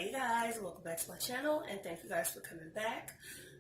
Hey guys, welcome back to my channel and thank you guys for coming back.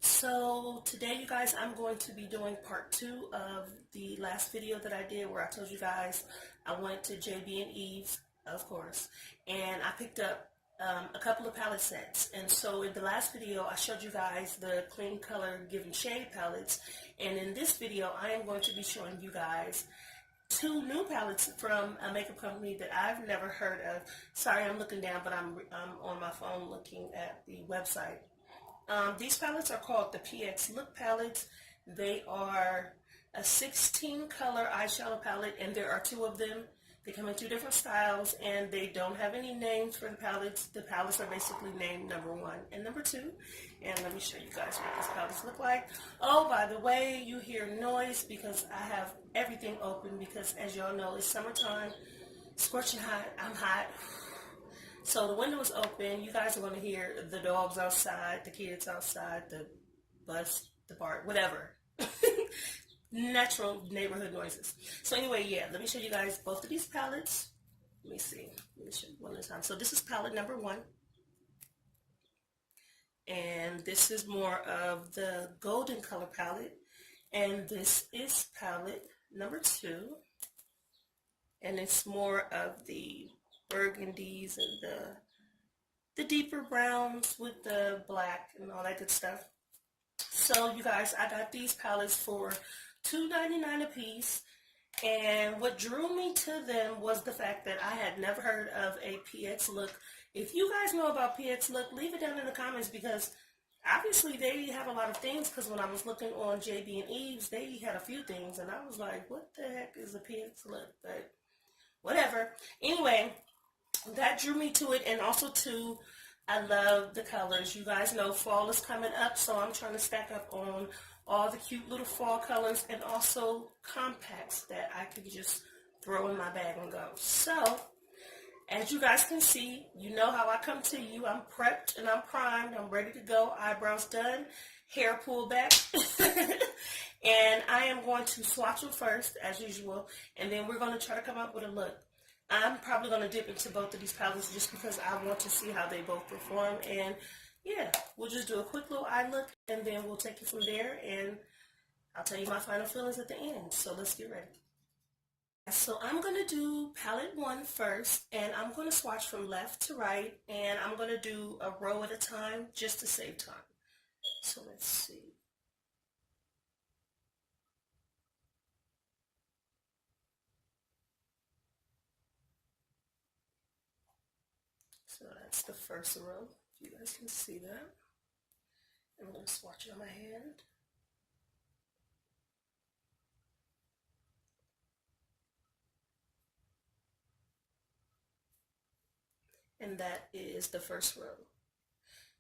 So today you guys, I'm going to be doing part 2 of the last video that I did where I told you guys I went to JB and Eves, of course, and I picked up a couple of palette sets. And so in the last video I showed you guys the clean color giving shade palettes, and in this video I am going to be showing you guys 2 new palettes from a makeup company that I've never heard of. Sorry, I'm looking down, but I'm on my phone looking at the website. These palettes are called the pt.2 palettes. They are a 16 color eyeshadow palette, and there are 2 of them. They come in 2 different styles, and they don't have any names for the palettes. The palettes are basically named number 1 and number 2. And let me show you guys what these palettes look like. Oh, by the way, you hear noise because I have everything open because, as y'all know, it's summertime. Scorching hot. I'm hot. So the window is open. You guys are going to hear the dogs outside, the kids outside, the bus, the park, whatever. Natural neighborhood noises. So anyway, yeah, let me show you guys both of these palettes. Let me see. Let me show you one at a time. So this is palette number 1. And this is more of the golden color palette. And this is palette number 2. And it's more of the burgundies and the deeper browns with the black and all that good stuff. So you guys, I got these palettes for $2.99 a piece, and what drew me to them was the fact that I had never heard of a pt.2. If you guys know about pt.2, leave it down in the comments, because obviously they have a lot of things, because when I was looking on JB and Eves, they had a few things, and I was like, what the heck is a pt.2? But whatever. Anyway, that drew me to it, and also too, I love the colors. You guys know fall is coming up, so I'm trying to stack up on all the cute little fall colors, and also compacts that I could just throw in my bag and go. So, as you guys can see, you know how I come to you. I'm prepped and I'm primed. I'm ready to go. Eyebrows done, hair pulled back. And I am going to swatch them first, as usual, and then we're going to try to come up with a look. I'm probably going to dip into both of these palettes just because I want to see how they both perform. And yeah, we'll just do a quick little eye look, and then we'll take it from there, and I'll tell you my final feelings at the end. So let's get ready. So I'm going to do palette 1 first, and I'm going to swatch from left to right, and I'm going to do a row at a time just to save time. So let's see. So that's the first row. You guys can see that. I'm going to swatch it on my hand. And that is the first row.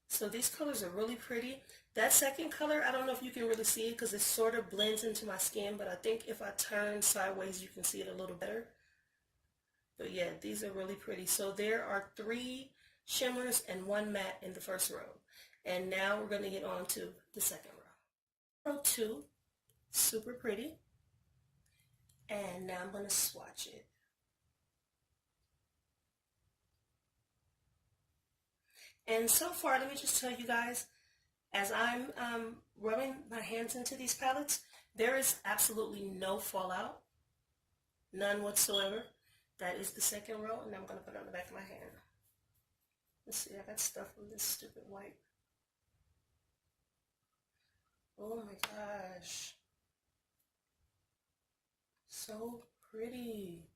So these colors are really pretty. That second color, I don't know if you can really see it because it sort of blends into my skin, but I think if I turn sideways, you can see it a little better. But yeah, these are really pretty. So there are 3 shimmers and 1 matte in the first row. And now we're going to get on to the second row. Row 2, super pretty. And now I'm going to swatch it. And so far, let me just tell you guys, as I'm rubbing my hands into these palettes, there is absolutely no fallout. None whatsoever. That is the second row, and I'm going to put it on the back of my hand. Let's see, I got stuff from this stupid wipe. Oh my gosh. So pretty.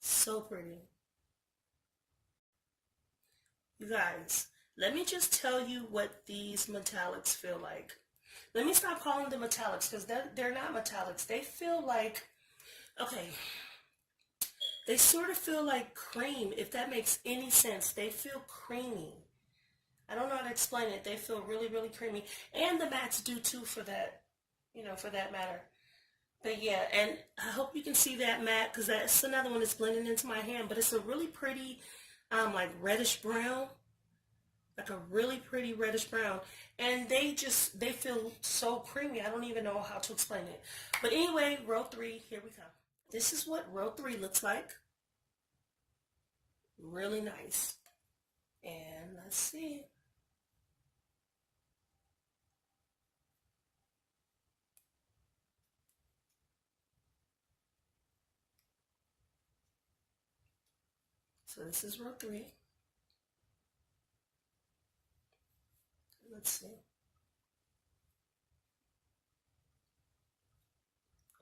So pretty. You guys, let me just tell you what these metallics feel like. Let me stop calling them metallics, because they're not metallics. They feel like, okay, they sort of feel like cream, if that makes any sense. They feel creamy. I don't know how to explain it. They feel really, really creamy. And the mattes do too, for that, you know, for that matter. But yeah, and I hope you can see that matte, because that's another one that's blending into my hand. But it's a really pretty, like reddish brown. Like a really pretty reddish brown. And they feel so creamy. I don't even know how to explain it. But anyway, row 3, here we come. This is what row 3 looks like. Really nice. And let's see. So this is row 3. Let's see.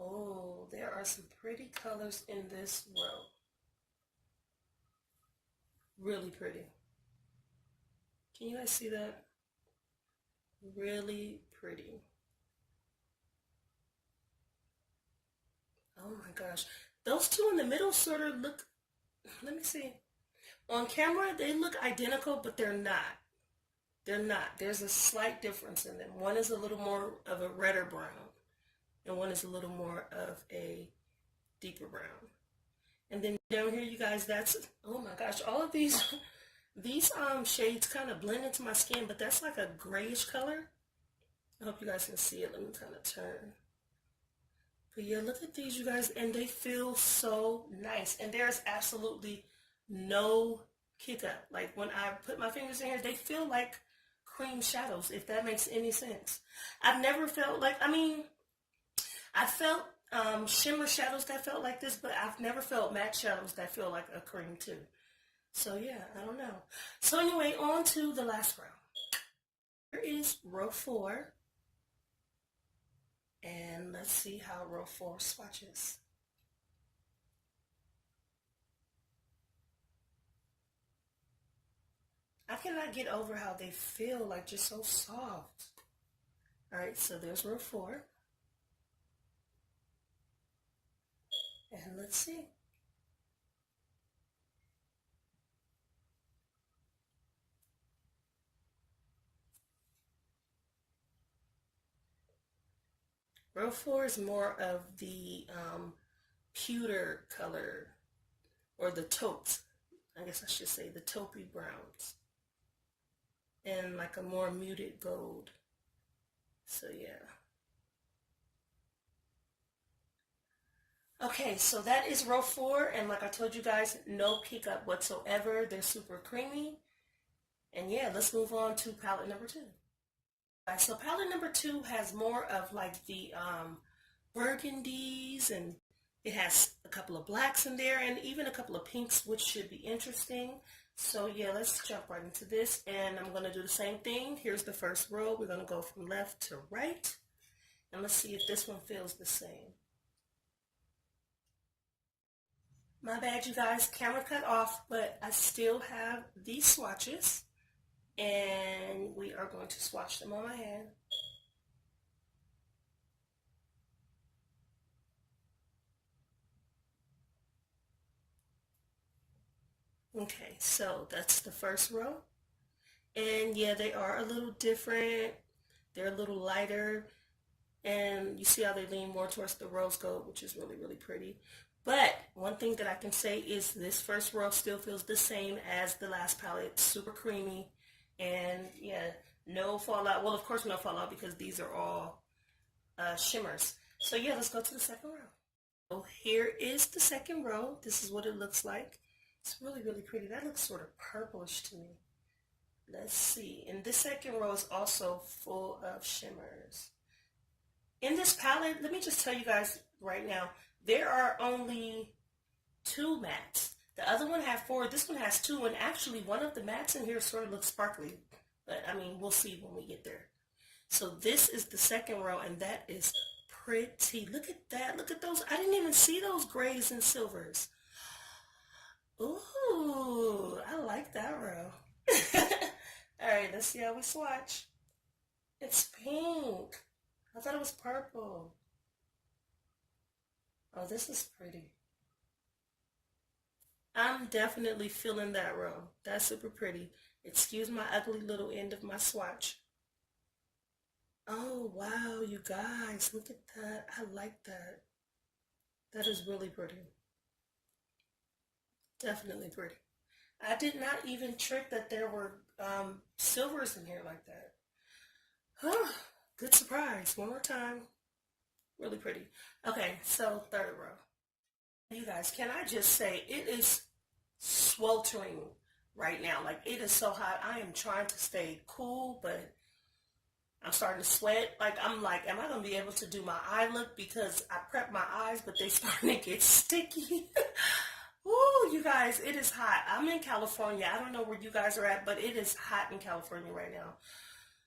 Oh, there are some pretty colors in this row. Really pretty. Can you guys see that? Really pretty. Oh my gosh. Those two in the middle sort of look, let me see. On camera, they look identical, but they're not. They're not. There's a slight difference in them. One is a little more of a redder brown, and one is a little more of a deeper brown. And then down here, you guys, that's, oh my gosh, all of these shades kind of blend into my skin, but that's like a grayish color. I hope you guys can see it. Let me kind of turn. But yeah, look at these, you guys, and they feel so nice. And there's absolutely no kick up. Like when I put my fingers in here, they feel like cream shadows, if that makes any sense. I've never felt like, I mean, I felt shimmer shadows that felt like this, but I've never felt matte shadows that feel like a cream too. So yeah, I don't know. So anyway, on to the last row. Here is row 4. And let's see how row 4 swatches. I cannot get over how they feel, like just so soft. All right, so there's row 4. And let's see. Row 4 is more of the pewter color, or the taupes. I guess I should say the taupey browns. And like a more muted gold. So yeah. Okay, so that is row 4, and like I told you guys, no kick up whatsoever. They're super creamy. And yeah, let's move on to palette number 2. Right, so palette number 2 has more of like the burgundies, and it has a couple of blacks in there and even a couple of pinks, which should be interesting. So yeah, let's jump right into this, and I'm going to do the same thing. Here's the first row. We're going to go from left to right, and let's see if this one feels the same. My bad, you guys, camera cut off, but I still have these swatches, and we are going to swatch them on my hand. Okay, so that's the first row. And yeah, they are a little different. They're a little lighter. And you see how they lean more towards the rose gold, which is really, really pretty. But one thing that I can say is this first row still feels the same as the last palette. Super creamy. And yeah, no fallout. Well, of course no fallout because these are all shimmers. So yeah, let's go to the second row. So here is the second row. This is what it looks like. It's really, really pretty. That looks sort of purplish to me. Let's see. And this second row is also full of shimmers. In this palette, let me just tell you guys right now, there are only 2 mattes. The other one had 4. This one has 2. And actually, one of the mattes in here sort of looks sparkly. But, I mean, we'll see when we get there. So this is the second row, and that is pretty. Look at that. Look at those. I didn't even see those grays and silvers. Ooh, I like that row. All right, let's see how we swatch. It's pink. I thought it was purple. Oh, this is pretty. I'm definitely feeling that row. That's super pretty. Excuse my ugly little end of my swatch. Oh, wow, you guys, look at that. I like that. That is really pretty. Definitely pretty. I did not even trick that there were silvers in here like that. Huh, good surprise. One more time. Really pretty. Okay, so third row. You guys, can I just say, it is sweltering right now. Like, it is so hot. I am trying to stay cool, but I'm starting to sweat. I'm like, am I going to be able to do my eye look? Because I prepped my eyes, but they starting to get sticky. Ooh, you guys, it is hot. I'm in California. I don't know where you guys are at, but it is hot in California right now.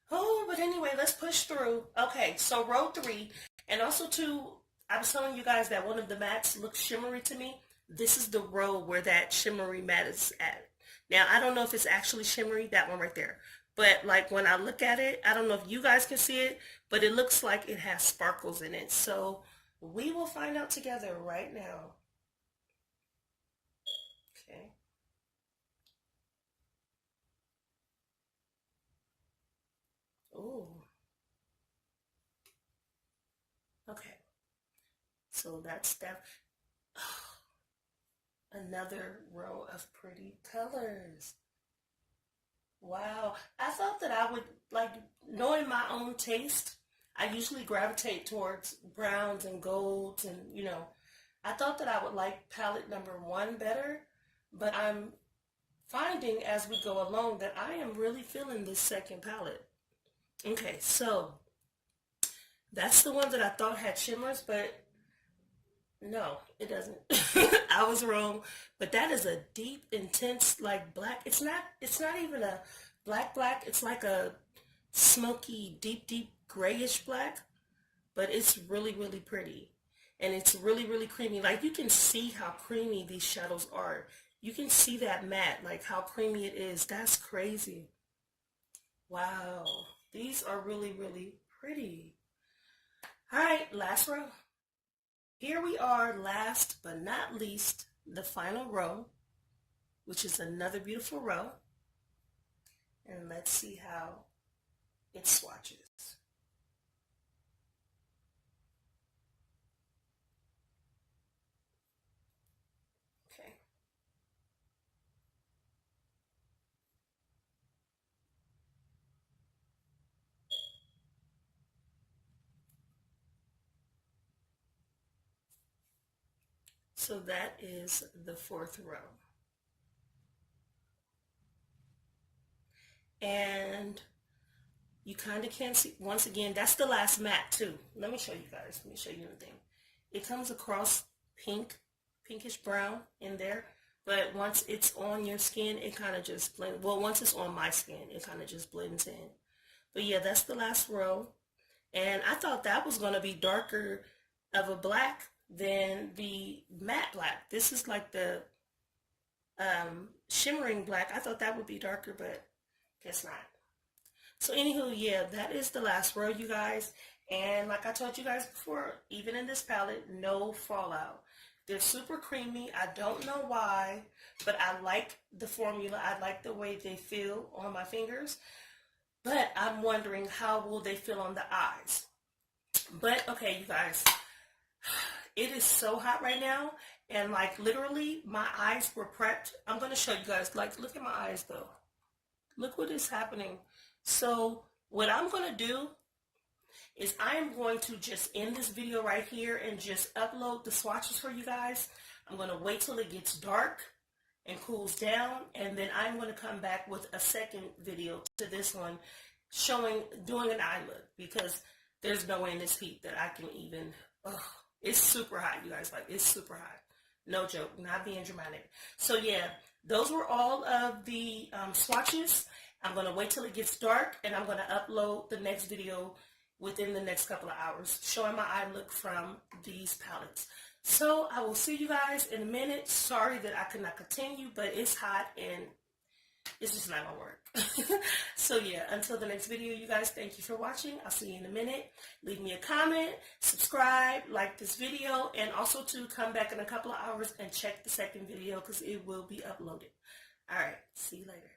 Oh, but anyway, let's push through. Okay, so row 3. And also, too, I was telling you guys that one of the mattes looks shimmery to me. This is the row where that shimmery matte is at. Now, I don't know if it's actually shimmery, that one right there. But, like, when I look at it, I don't know if you guys can see it, but it looks like it has sparkles in it. So, we will find out together right now. Okay. Ooh. Okay. So, that's that. Another row of pretty colors. Wow. I thought that I would, like, knowing my own taste, I usually gravitate towards browns and golds and, I thought that I would like palette number 1 better, but I'm finding as we go along that I am really feeling this second palette. Okay, so that's the one that I thought had shimmers, but no, it doesn't. I was wrong. But that is a deep, intense, like, black. It's not even a black. It's like a smoky, deep grayish black. But it's really, really pretty. And it's really, really creamy. Like, you can see how creamy these shadows are. You can see that matte, like how creamy it is. That's crazy. Wow. These are really, really pretty. All right, last row. Here we are, last but not least, the final row, which is another beautiful row. And let's see how it swatches. Okay. So that is the 4th row. And you kind of can see, once again, that's the last matte too. Let me show you guys. Let me show you the thing. It comes across pinkish brown in there. But once it's on your skin, it kind of just blends. Well, once it's on my skin, it kind of just blends in. But yeah, that's the last row. And I thought that was going to be darker of a black than the matte black. This is like the shimmering black. I thought that would be darker, but guess not. So anywho, yeah, that is the last row, you guys. And like I told you guys before, even in this palette, no fallout. They're super creamy. I don't know why, but I like the formula. I like the way they feel on my fingers. But I'm wondering how will they feel on the eyes. But okay, you guys, it is so hot right now. And like literally my eyes were prepped. I'm going to show you guys, like, look at my eyes though. Look what is happening. So what I'm going to do is I am going to just end this video right here and just upload the swatches for you guys. I'm going to wait till it gets dark and cools down, and then I'm going to come back with a second video to this one doing an eye look, because there's no way in this heat that I can even, it's super hot, you guys, like, it's super hot. No joke, not being dramatic. So yeah, those were all of the swatches. I'm going to wait till it gets dark, and I'm going to upload the next video within the next couple of hours, showing my eye look from these palettes. So I will see you guys in a minute. Sorry that I could not continue, but it's hot and it's just not going to work. So yeah, until the next video, you guys, thank you for watching. I'll see you in a minute. Leave me a comment, subscribe, like this video, and also to come back in a couple of hours and check the second video because it will be uploaded. All right, see you later.